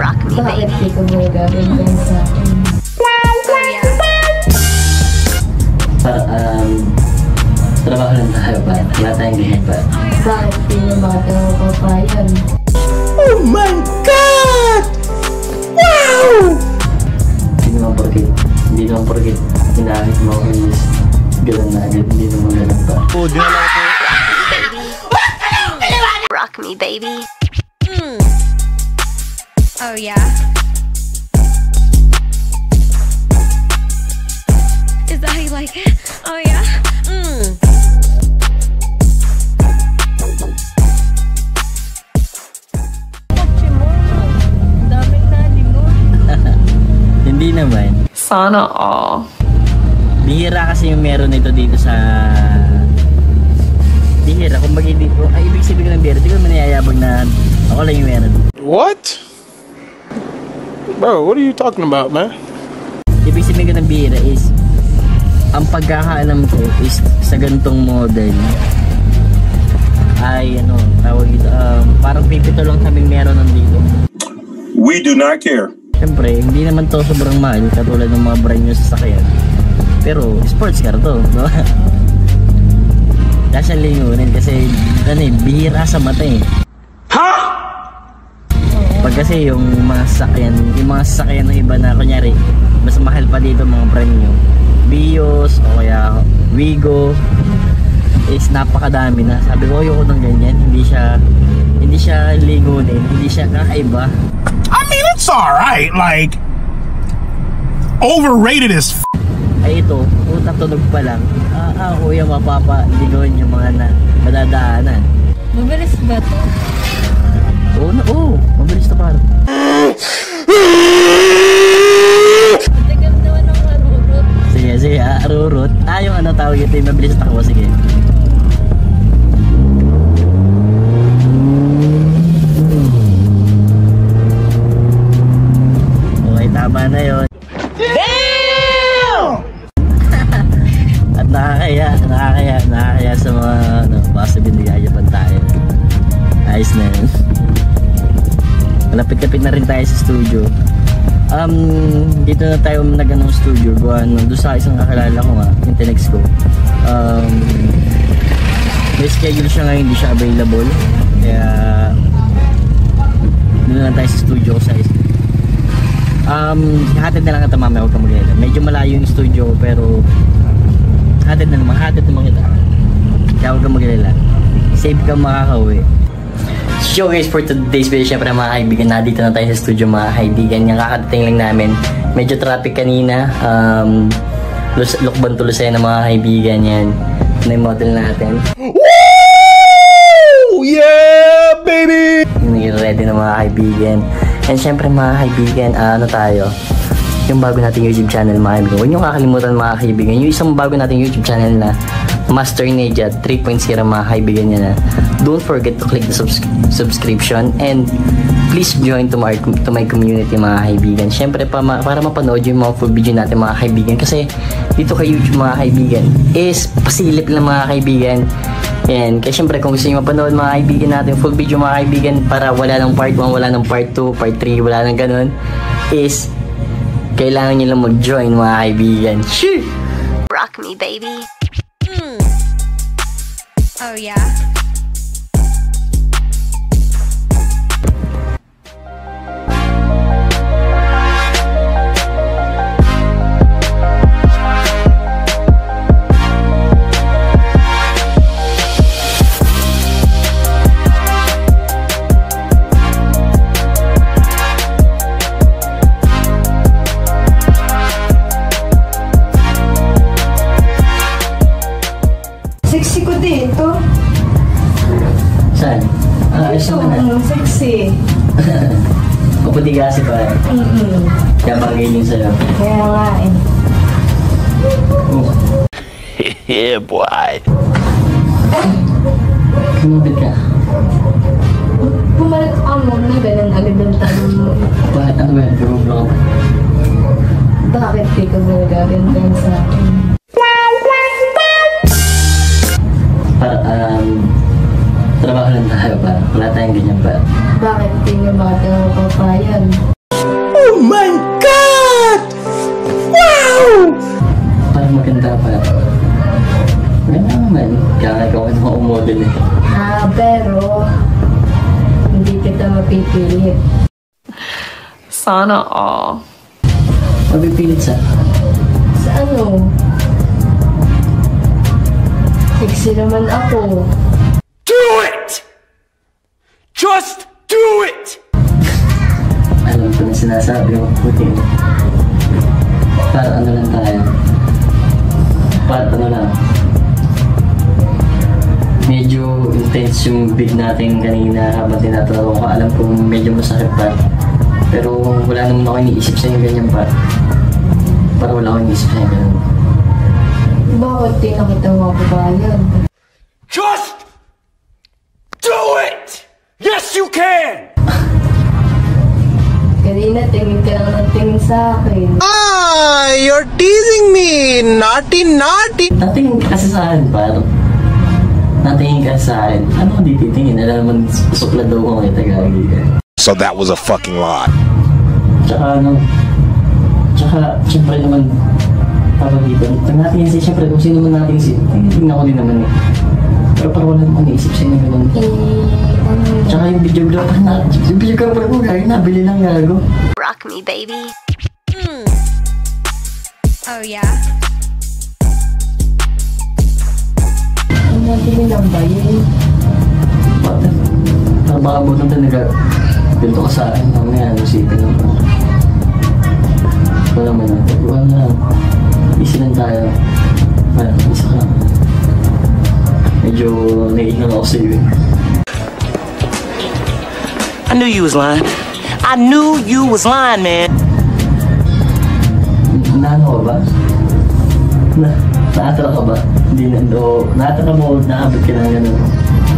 Rock me, Bakit baby. di ka ba gagawin sa akin? Oh, yeah. Trabaho lang tayo pa. Wala tayong ganyan pa. Bakit di mo magagawa ko pa yan? Oh my God! Wow! Hindi naman porkit hinahit mo ako is galan na agad. Hindi naman galan pa. Oh, di na lang po. Rock me, baby. Oh, yeah. Is that how you like it? Oh, yeah. Hindi naman. Sana all. Bihira kasi yung meron nito dito sa... Bihira. Kung bagay dito, ay ibig sabihin ko ng bihira. Di ko manayayabag na ako lang yung meron. What? Bro, what are you talking about, man? Ibig sabihin ko ng bihira is ang pagkakaalam ko is sa ganitong model ay ano, tawag dito, parang pipito lang kaming meron nandito. We do not care. Siyempre, hindi naman to sobrang mahal katulad ng mga brand new sasakyan. Pero, sports car to, no? Kaya siya lingunin kasi, ano eh, bihira sa mata eh. Ha? Pag kasi yung mga sasakyan ng iba na, kunyari, mas mahal pa dito mga brand new. Vios, o kaya Wigo, is napakadami na. Sabi ko, ayoko ng ganyan. Hindi siya lingunin, hindi siya kakaiba. I mean, it's alright. Like, overrated as f. Ay ito, utak tunog pa lang. Kuya, mapapaligon yung mga madadaanan. Mabilis ba to? Oo, mabilis na parang. Matagal naman ang marurot. Sige, rurut. Yung ano tawag ito, yung mabilis na takbo, sige. Okay, tama na yun. Damn! At nakakaya sa mga baka binigyayapan tayo. Ayos na yun. Malapit-lapit na rin tayo sa studio. Dito na tayo nag-anong studio. Doon sa isang kakilala ko nga, yung tinext ko. May schedule siya ngayon, hindi siya available. Kaya doon na tayo sa studio ko sa isa. Hatid na lang ito mamaya, huwag kang mag-alala. Medyo malayo yung studio pero hatid naman kita. Kaya huwag kang mag-alala. Safe kang makakauwi. So guys, for today's video, syempre mga kaibigan, nandito na tayo sa studio mga kaibigan. Yung kakadating lang namin, medyo traffic kanina. Lukban tuloy sa'yo ng mga kaibigan yan. Na yung model natin. Woo! Yeah, baby! Yung ready na mga kaibigan. And syempre mga kaibigan, ano tayo? Yung bago nating YouTube channel mga kaibigan. Huwag nyo kakalimutan mga kaibigan. Yung isang bago nating YouTube channel na Master Ninja 3.0 mga kaibigan niya na. Don't forget to click the subscription and please join to my community mga kaibigan. Syempre para mapanood yung mga full video natin mga kaibigan. Kasi dito kay YouTube mga kaibigan is pasilip lang mga kaibigan. And kaya syempre kung gusto nyo mapanood mga kaibigan natin full video mga kaibigan para wala ng part 1, wala ng part 2, part 3, wala ng ganun is kailangan nyo lang mag-join mga kaibigan. Shoo! Rock me, baby. Oh, yeah. Sexy ko din to. Saan? Ayos naman na. Sexy. Kaputi kasi pa. Kaya bagay din sa'yo. Kaya nga eh. Yeah, boy. Kumapit ka. Pumalit ka mo na ganun agad ang tanong mo. Bakit ako ba? Gumublo ka pa. Bakit di ka ba gagawin sa akin? Trabaho lang tayo pa. Wala tayong ganyan pa. Bakit di mo magagawa ko pa yan? mapipilit. Sana all. Mapipilit sa? Sa ano? Sexy naman ako. Do it! Just do it! Alam ko na sinasabi ko. Puti. Para ano lang tayo. Para ano lang. Medyo intense yung bid natin kanina habang tinatanong ko. Alam ko medyo masakit pa. Pero wala naman ako iniisip sa yung ganyan pa. Para wala akong iniisip sa yung ganyan. Bakit di nakita mo ako ba yan? Just do it! Yes, you can! Kanina tingin ka lang ng tingin sa akin. Ah, you're teasing me! Naughty, naughty! Natingin ka kasi sa akin, paro. Natingin ka sa akin. Ano kung di titingin? Alam naman, suklad daw ko kita gagi ka. So that was a fucking lie. Tsaka ano, tsaka siyempre naman, parang dito, natingin siya, siyempre kung sino man natingin siya, tingnan ko din naman eh. Pero parang wala naman naisip siya na gano'n. Tsaka yung videographer na, yung videographer ko gagi, nabili lang gago. Rock me, baby. Oh yeah. Ang nabili lang ba yun? Bakit? Parang baka butang talaga, ganito ka sa akin, mamaya, isipin lang pa. Wala mo na, wala. Easy lang tayo. Wala, isa ka lang. Medyo naiingat ako sa'yo eh. I knew you was lying. I knew you was lying, man. Naano ka ba? Naatara ka ba? Hindi na, o naatara mo, naabot ka na gano'n.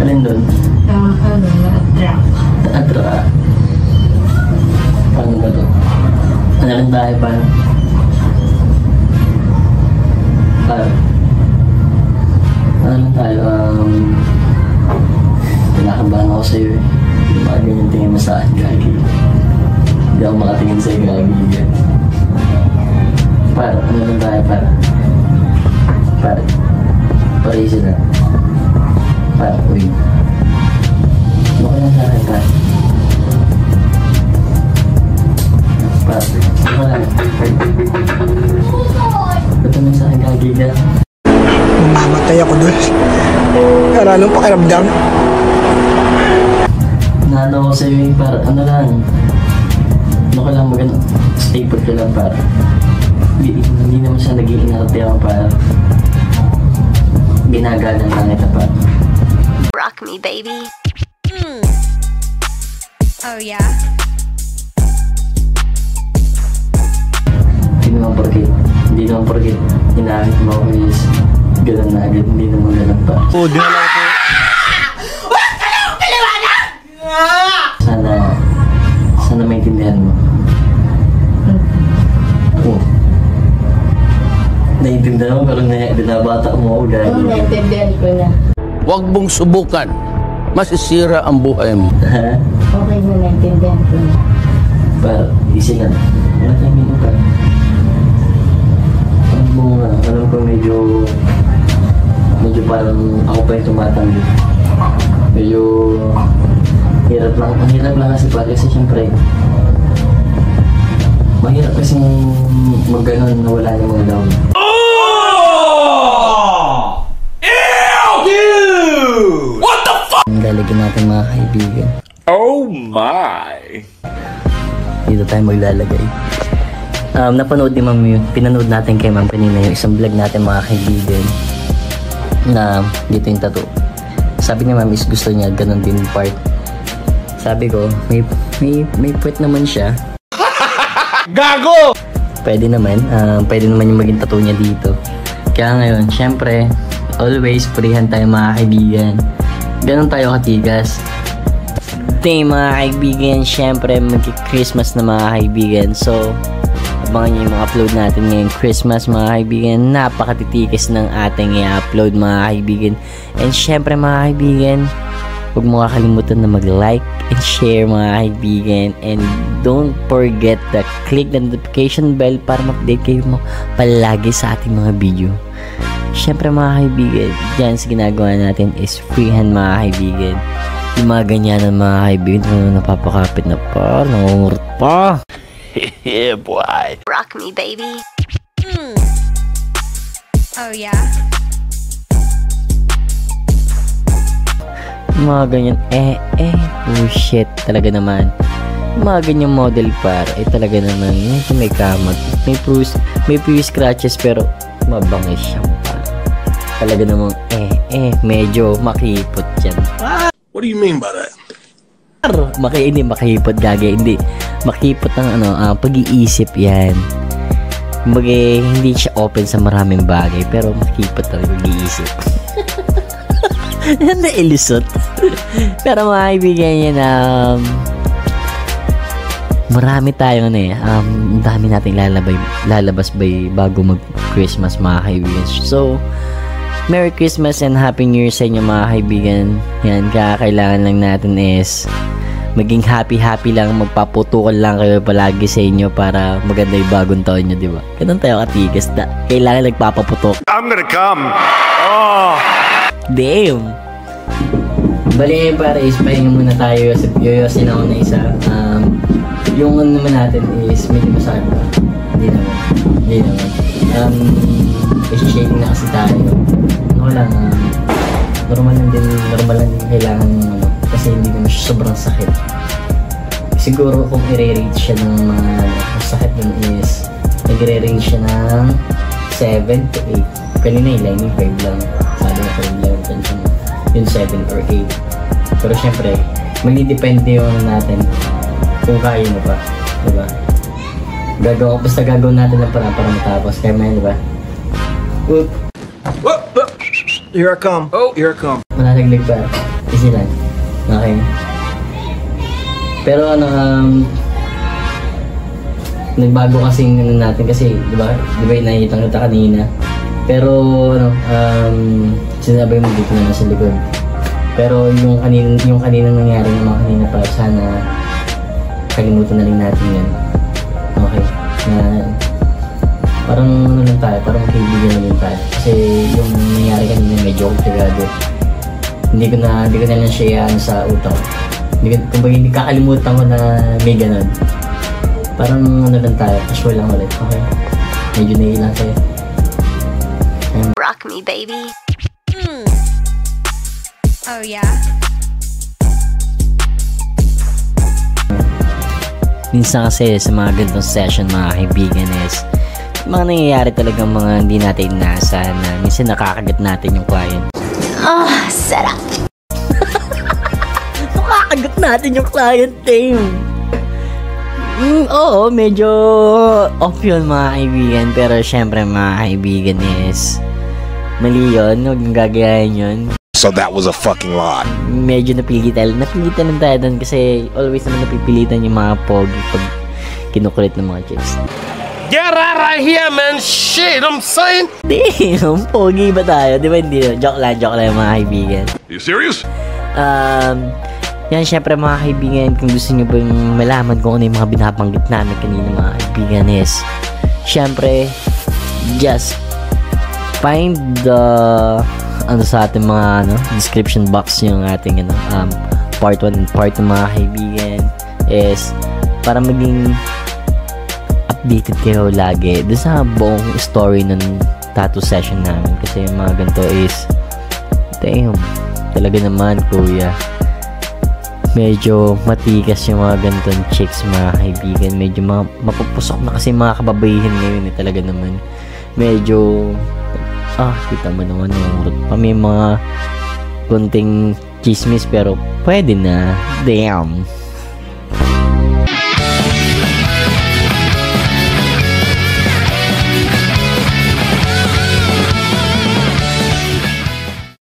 Alin doon? Ano, na-attract. Naatara ka? Paano ba to? Ano rin tayo pa? Ano lang tayo, pinakabahan ako sa'yo eh. Mga ganyan tingin mo sa akin, gagi. Hindi ako makatingin sa'yo, gagi. Para, ano lang tayo, para isa na. Para, uy. Ano ka lang sa akin, para? Ano ka lang? Ba't naman sa akin, gagi ka? Mamatay ako doon. Kaya anong pakiramdam? Naano ko sa'yo eh, para ano lang. Ano ka lang magano, stay put ka lang para. Hindi naman siya nag-iinarte ako para. Ginagalan lang kita pa. Rock me, baby. Oh yeah. Hindi naman porkit. Hinahit mo ako is ganun na agad. Hindi naman ganun pa. Oh, dinala ko. Sana maintindihan mo. Oh. Naiintindihan mo pero binabata mo ako gagi. Oo, naintindihan ko na. Huwag mong subukan. Masisira ang buhay mo. Ha? Okay na, naintindihan ko na. Para, easy lang. Wala tayong mino pa. Alam ko medyo parang ako pa yung tumatanggi. Medyo hirap lang. Ang hirap lang kasi pa kasi syempre mahirap kasi mag-ganon na wala yung mga down. Oh! Ew! Dude! What the fuck? Ang lalagyan natin mga kaibigan. Oh my! Dito tayo maglalagay. Napanood ni Ma'am yun. Pinanood natin kay Ma'am kanina yung isang vlog natin mga kaibigan na dito yung tattoo. Sabi ni Ma'am is gusto niya ganun din part. Sabi ko, may puwet naman siya. Gago! Pwede naman yung maging tattoo niya dito. Kaya ngayon, syempre, always freehan tayo mga kaibigan. Ganun tayo katigas. Ito mga kaibigan, syempre magki-Christmas na mga kaibigan. So, abangan nyo yung mga upload natin ngayong Christmas mga kaibigan. Napakatitikis ng ating i-upload mga kaibigan. And syempre mga kaibigan, huwag mo kakalimutan na mag-like and share mga kaibigan. And don't forget to click the notification bell para ma-update kayo mo palagi sa ating mga video. Syempre mga kaibigan, dyan sa ginagawa natin is freehand mga kaibigan. Yung mga ganyan mga kaibigan, napapakapit na pa, nangungurot pa. Yeah, boy. Rock me, baby. Oh, yeah? Mga ganyan, bullshit talaga naman. Mga ganyang model par, talaga naman, may kamag, may few scratches pero mabangis siyang par. Talaga namang, medyo makipot yan. What do you mean by that? Hindi makipot gagay, hindi. Makipot ang pag-iisip yan. Kumbaga, hindi siya open sa maraming bagay, pero makipot talaga pag-iisip. Nailusot. Pero mga kaibigan yan, marami tayong dami nating lalabas bago mag-Christmas mga kaibigan. So, Merry Christmas and Happy New Year sa inyo mga kaibigan. Yan, kailangan lang natin is maging happy lang, magpaputukan lang kayo palagi sa inyo para maganda yung bagong taon nyo, di ba? Ganun tayo katigas na kailangan nagpapaputok. I'm gonna come. Oh. Damn! Bali para is pahinga muna tayo. Yoyosin ako na isa. Yung naman natin is medyo masakit ba? Hindi naman. Shaking na kasi tayo. Normal lang din kailangan kasi hindi naman siya sobrang sakit. Siguro kung i-rate siya ng mga sakit dun is nagre-range siya ng 7 to 8. Kanina yung 5 lang. Sabi na 5 lang. Yung 7 or 8. Pero syempre, magdidepende yung natin kung kaya mo pa. Diba? Basta gagawin natin ng para matapos. Kaya mo diba? Whoop! Here I come. Oh, here I come. Malalaglag pa. Easy lang. Okay. Pero nagbago kasing natin kasi, di ba yung nakikita kita kanina. Pero, sinabi mo dito na sa likod. Pero yung kaninang nangyari ng mga kanina pa, sana kalimutan na rin natin yan. Okay. Parang lang tayo, parang kaibigan na lang tayo. Kasi yung nangyari kanina medyo komplikado. Hindi ko na lang siya sa utak. Hindi kakalimutan ko na may ganun. Parang lang tayo, casual lang ulit. Okay. Medyo nailang tayo. Rock me, baby. Oh, yeah? Minsan kasi sa mga ganitong session mga kaibigan is mga nangyayari talagang mga hindi natin inaasahan na minsan nakakagat natin yung client. Sarap! Nakakagat natin yung client team. Oo, medyo off yun mga kaibigan. Pero syempre mga kaibigan is mali yun, huwag yung gagayahin yun. So that was a fucking lie. Medyo napilitan lang tayo doon kasi always naman napipilitan yung mga pogi pag kinukulit ng mga chicks. Get out of here, man. Shit, I'm saying. Damn, pogi ba tayo? Di ba hindi? Joke lang mga kaibigan. You serious? Yan syempre mga kaibigan, kung gusto nyo ba malaman kung ano yung mga binabanggit namin kanina mga kaibigan is syempre just find the sa ating mga description box yung ating part 1 and part 2 mga kaibigan is para maging updated kayo lagi doon sa buong story ng tattoo session namin kasi yung mga ganito is damn, talaga naman kuya medyo matigas yung mga ganitong chicks mga kaibigan, medyo mapupusok na kasi mga kababaihan ngayon talaga naman medyo kita mo naman nangurot pa may mga kunting chismis pero pwede na damn.